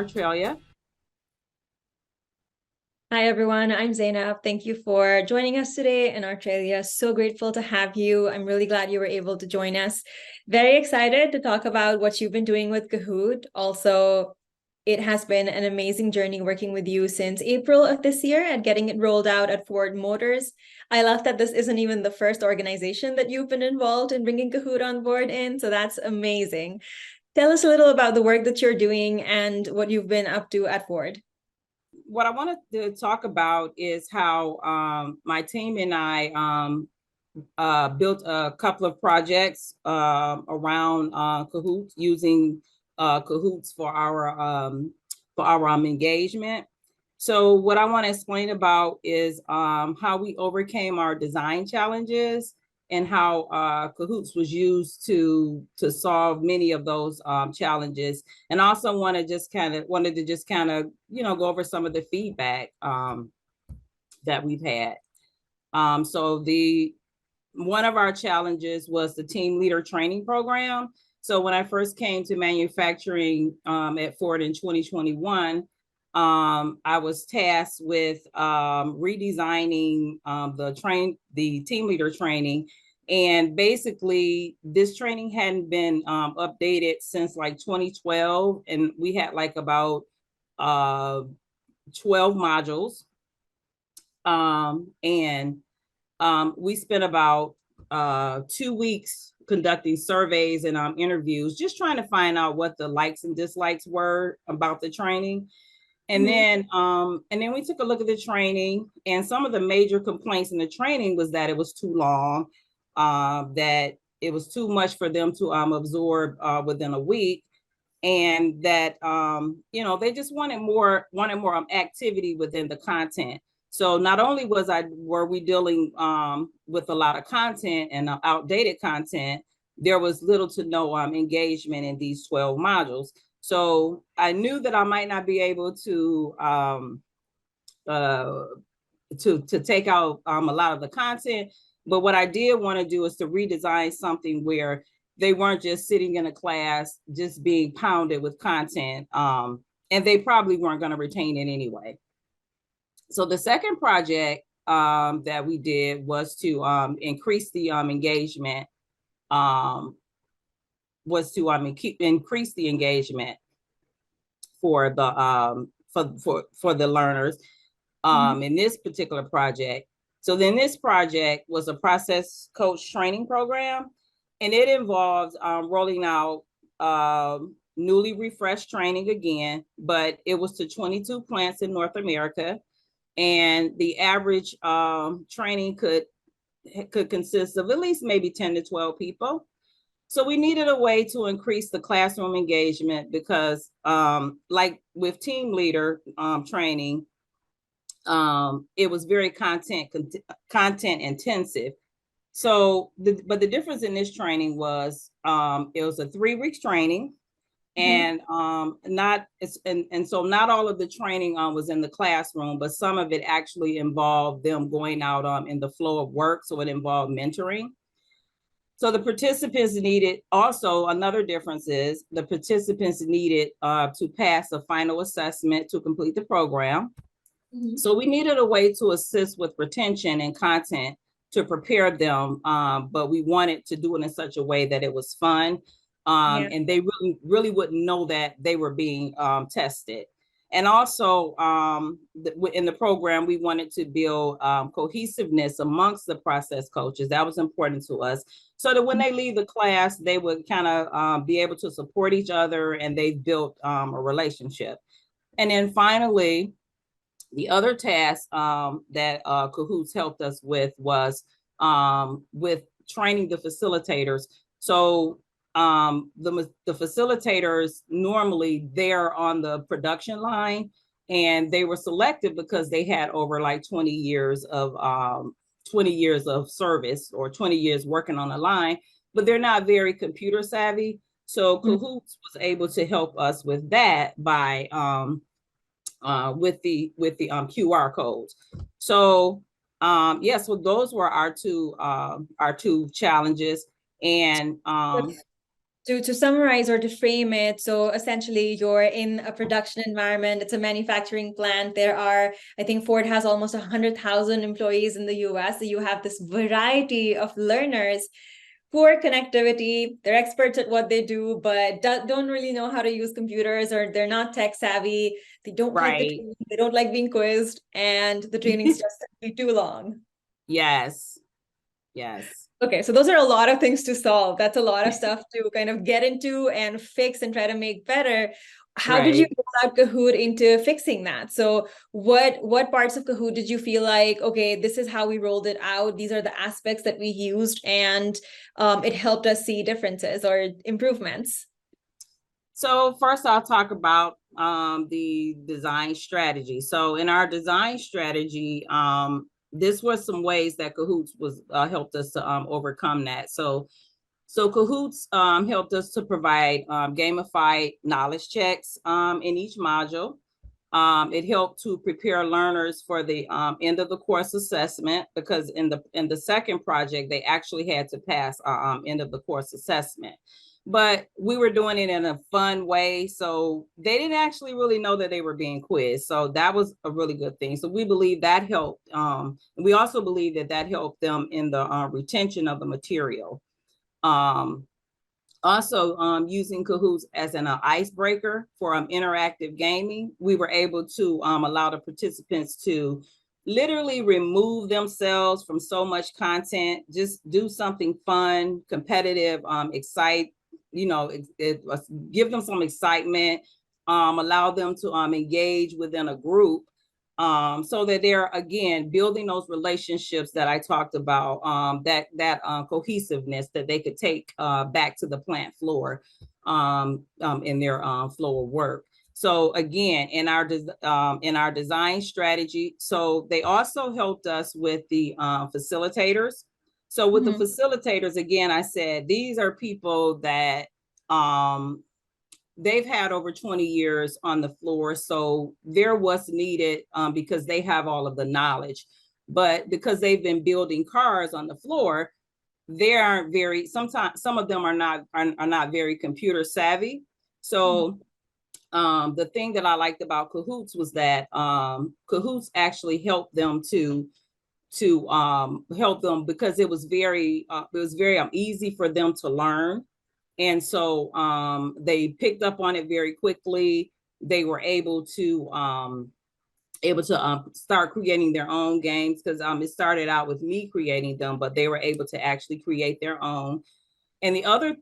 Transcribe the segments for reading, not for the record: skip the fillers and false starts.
Artralia. Hi, everyone. I'm Zainab. Thank you for joining us today in Artralia. So grateful to have you. I'm really glad you were able to join us. Very excited to talk about what you've been doing with Kahoot. Also, it has been an amazing journey working with you since April of this year and getting it rolled out at Ford Motors. I love that this isn't even the first organization that you've been involved in bringing Kahoot on board in, so that's amazing. Tell us a little about the work that you're doing and what you've been up to at Ford. What I wanted to talk about is how my team and I built a couple of projects around Kahoots, using Kahoots for our engagement. So what I want to explain about is how we overcame our design challenges and how Kahoots was used to solve many of those challenges. And also wanted to just kind of go over some of the feedback that we've had. So the one of our challenges was the team leader training program. So when I first came to manufacturing at Ford in 2021, I was tasked with redesigning the team leader training. And basically, this training hadn't been updated since like 2012. And we had like about 12 modules. We spent about 2 weeks conducting surveys and interviews, just trying to find out what the likes and dislikes were about the training. And then we took a look at the training, and some of the major complaints in the training was that it was too long, that it was too much for them to absorb within a week, and that they just wanted more activity within the content. So not only were we dealing with a lot of content and outdated content, there was little to no engagement in these 12 modules. So I knew that I might not be able to take out a lot of the content, but what I did want to do is to redesign something where they weren't just sitting in a class just being pounded with content, and they probably weren't going to retain it anyway. So the second project that we did was to increase the engagement. Increase the engagement for the for the learners in this particular project. So then this project was a process coach training program, and it involved rolling out newly refreshed training again, but it was to 22 plants in North America. And the average training could consist of at least maybe 10 to 12 people. So we needed a way to increase the classroom engagement because like with team leader training, it was very content intensive. So but the difference in this training was it was a 3 weeks training. And so not all of the training was in the classroom, but some of it actually involved them going out in the flow of work. So it involved mentoring. So the participants needed, also another difference is the participants needed to pass a final assessment to complete the program. So we needed a way to assist with retention and content to prepare them, but we wanted to do it in such a way that it was fun. And they really wouldn't know that they were being tested. And also in the program, we wanted to build cohesiveness amongst the process coaches. That was important to us, so that when they leave the class, they would kind of be able to support each other, and they built a relationship. And then finally, the other task that Kahoots helped us with was with training the facilitators. So the facilitators, normally they're on the production line, and they were selected because they had over like 20 years of service, or 20 years working on the line, but they're not very computer savvy. So Kahoots was able to help us with that by with the QR codes. So so those were our two challenges. And To summarize or to frame it, so essentially you're in a production environment, it's a manufacturing plant. There are, I think Ford has almost 100,000 employees in the US. So you have this variety of learners. Poor connectivity, they're experts at what they do, but don't really know how to use computers, or they're not tech savvy. They don't like the Right. training, they don't like being quizzed, and the training's just simply too long. Yes. Yes. Okay, so those are a lot of things to solve. That's a lot of stuff to kind of get into and fix and try to make better. How did you Right. roll out Kahoot into fixing that? So what parts of Kahoot did you feel like, okay, this is how we rolled it out. These are the aspects that we used, and it helped us see differences or improvements. So first I'll talk about the design strategy. So in our design strategy, this was some ways that Kahoots was helped us to overcome that. So Kahoots helped us to provide gamified knowledge checks in each module. It helped to prepare learners for the end of the course assessment, because in the second project they actually had to pass end of the course assessment. But we were doing it in a fun way, so they didn't actually really know that they were being quizzed. So that was a really good thing. So we believe that helped. We also believe that that helped them in the retention of the material. Um, Also, using Kahoots as an icebreaker for interactive gaming, we were able to allow the participants to literally remove themselves from so much content, just do something fun, competitive, excite, give them some excitement, allow them to engage within a group, so that they're again building those relationships that I talked about, that cohesiveness that they could take back to the plant floor in their flow of work. So again, in our design strategy, so they also helped us with the facilitators. So with the facilitators, again, I said these are people that they've had over 20 years on the floor. So they're what's needed because they have all of the knowledge. But because they've been building cars on the floor, they aren't very, sometimes some of them are not very computer savvy. So the thing that I liked about Kahoots was that Kahoots actually helped them to help them, because it was very easy for them to learn. And so they picked up on it very quickly. They were able to start creating their own games, because it started out with me creating them, but they were able to actually create their own. And the other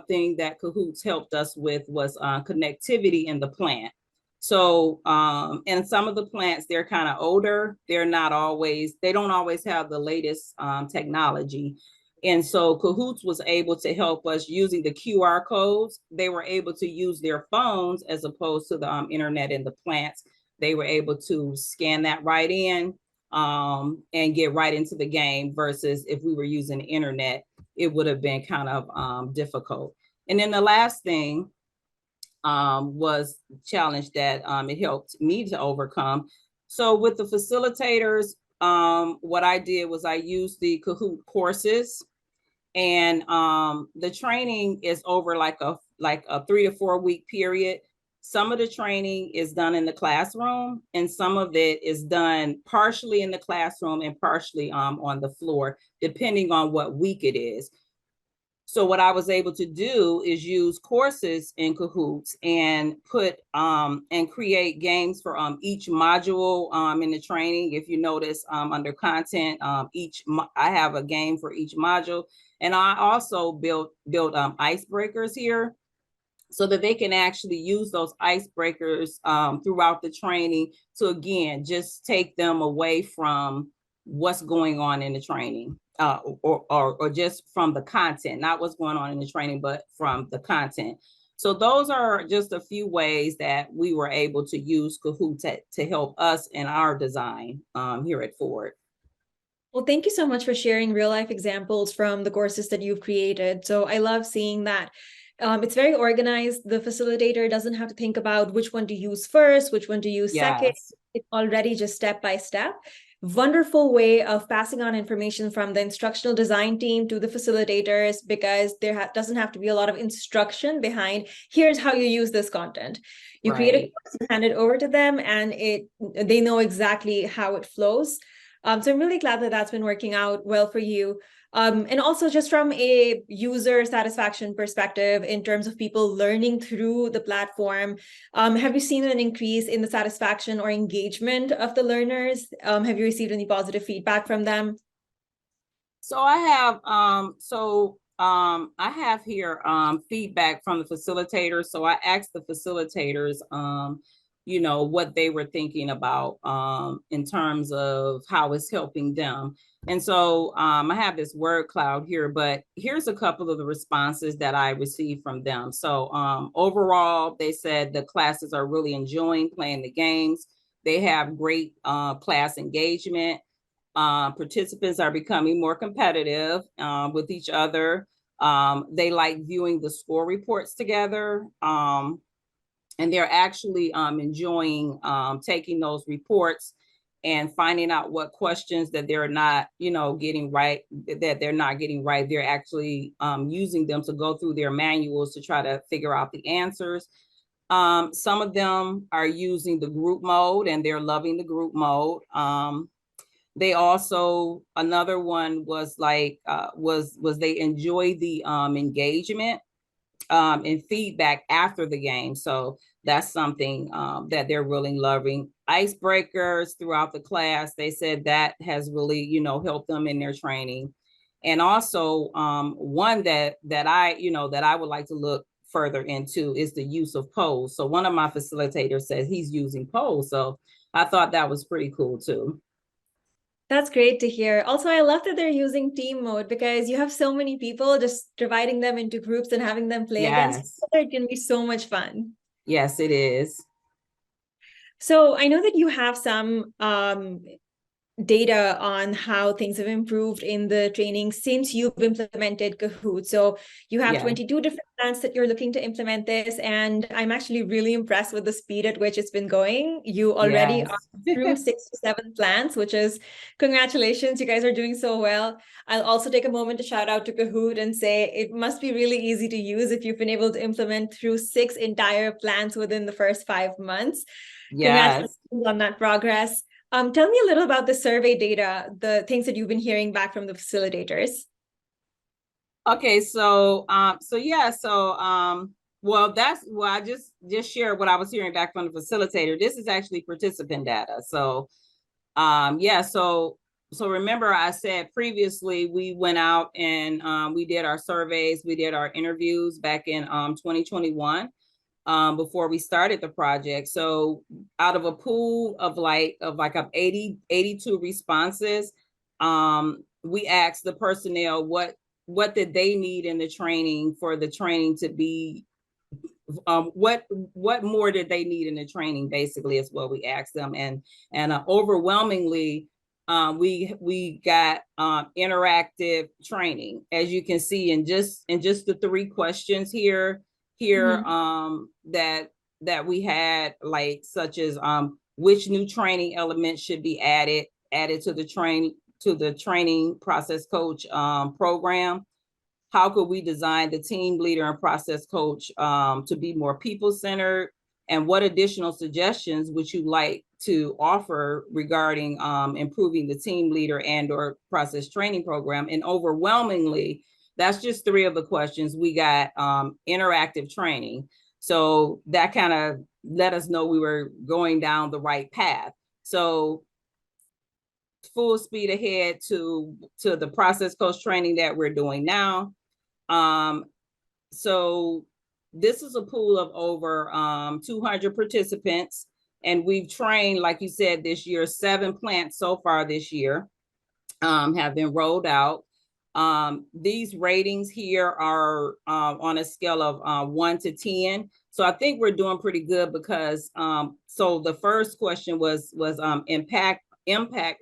thing that Kahoots helped us with was connectivity in the plant. So, and some of the plants, they're kind of older. They don't always have the latest technology. And so Kahoots was able to help us using the QR codes. They were able to use their phones as opposed to the internet in the plants. They were able to scan that right in and get right into the game, versus if we were using the internet, it would have been kind of difficult. And then the last thing was challenge that it helped me to overcome. So with the facilitators, what I did was I used the Kahoot courses, and the training is over like a 3 to 4 week period. Some of the training is done in the classroom, and some of it is done partially in the classroom and partially on the floor, depending on what week it is. So what I was able to do is use courses in Kahoots and put and create games for each module in the training. If you notice under content, I have a game for each module, and I also built icebreakers here, so that they can actually use those icebreakers throughout the training to, again, just take them away from what's going on in the training, or just from the content, not what's going on in the training, but from the content. So those are just a few ways that we were able to use Kahoot to help us in our design here at Ford. Well, thank you so much for sharing real life examples from the courses that you've created. So I love seeing that. It's very organized. The facilitator doesn't have to think about which one to use first, which one to use second. Yes. It's already just step by step. wonderful way of passing on information from the instructional design team to the facilitators, because there doesn't have to be a lot of instruction behind, here's how you use this content. You create a Right. course, you hand it over to them, and they know exactly how it flows. So I'm really glad that that's been working out well for you. And also just from a user satisfaction perspective, in terms of people learning through the platform, have you seen an increase in the satisfaction or engagement of the learners? Have you received any positive feedback from them? So I have here feedback from the facilitators. So I asked the facilitators what they were thinking about in terms of how it's helping them. And so I have this word cloud here, but here's a couple of the responses that I received from them. So overall, they said the classes are really enjoying playing the games. They have great class engagement. Participants are becoming more competitive with each other. They like viewing the score reports together. And they're actually enjoying taking those reports and finding out what questions that they're not, getting right, They're actually using them to go through their manuals to try to figure out the answers. Some of them are using the group mode and they're loving the group mode. They also, another one was like, was they enjoy the engagement and feedback after the game. So that's something that they're really loving. Icebreakers throughout the class, they said that has really, helped them in their training. And also one that I would like to look further into is the use of polls. So one of my facilitators says he's using polls. So I thought that was pretty cool too. That's great to hear. Also, I love that they're using team mode, because you have so many people, just dividing them into groups and having them play against each Yes. other. It can be so much fun. Yes, it is. So I know that you have some data on how things have improved in the training since you've implemented Kahoot. So you have Yeah. 22 different plans that you're looking to implement this, and I'm actually really impressed with the speed at which it's been going. You already are Yes. through 6 to 7 plans, which is congratulations. You guys are doing so well. I'll also take a moment to shout out to Kahoot and say it must be really easy to use if you've been able to implement through 6 entire plans within the first 5 months. Yes. Congratulations on that progress. Tell me a little about the survey data, the things that you've been hearing back from the facilitators. Okay, so well, I just shared what I was hearing back from the facilitator. This is actually participant data. So so remember I said previously we went out and we did our surveys, we did our interviews back in 2021 before we started the project. So out of a pool of 82 responses, we asked the personnel what did they need in the training for the training to be what more did they need in the training, basically is what we asked them. And overwhelmingly we got interactive training, as you can see in just the 3 questions here that we had, like such as which new training elements should be added to the training process coach program. How could we design the team leader and process coach to be more people-centered? And what additional suggestions would you like to offer regarding improving the team leader and or process training program? And overwhelmingly, that's just 3 of the questions. We got interactive training. So that kind of let us know we were going down the right path. So full speed ahead to the process coach training that we're doing now. So this is a pool of over 200 participants, and we've trained, like you said, this year, 7 plants so far this year have been rolled out. These ratings here are on a scale of 1 to 10. So I think we're doing pretty good because so the first question was impact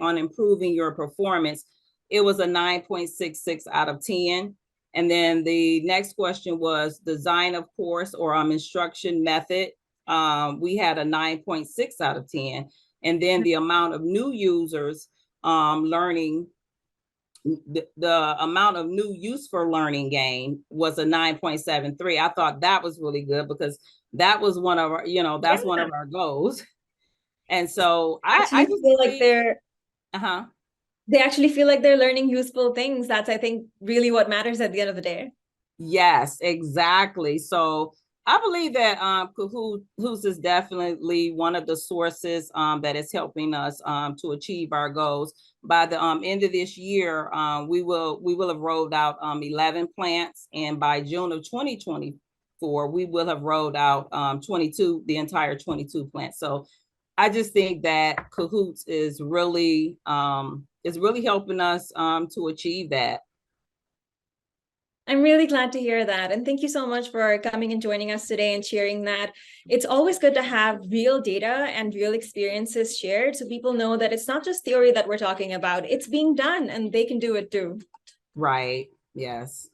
on improving your performance. It was a 9.66 out of 10. And then the next question was design of course or instruction method. We had a 9.6 out of 10. And then the amount of new users learning, the amount of new useful learning gain was a 9.73. I thought that was really good because that was one of our, that's one of our goals. And so I just feel like uh-huh. They actually feel like they're learning useful things. That's, I think, really what matters at the end of the day. Yes, exactly. So I believe that Kahoots is definitely one of the sources that is helping us to achieve our goals. By the end of this year, we will have rolled out 11 plants, and by June of 2024, we will have rolled out 22, the entire 22 plants. So I just think that Kahoots is really helping us to achieve that. I'm really glad to hear that. And thank you so much for coming and joining us today and sharing that. It's always good to have real data and real experiences shared so people know that it's not just theory that we're talking about, it's being done and they can do it too. Right. Yes.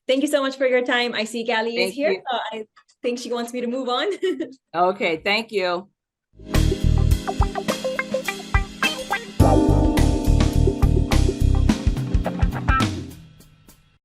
Thank you so much for your time. I see Callie is Thank here. you. So I think she wants me to move on. Okay. Thank you.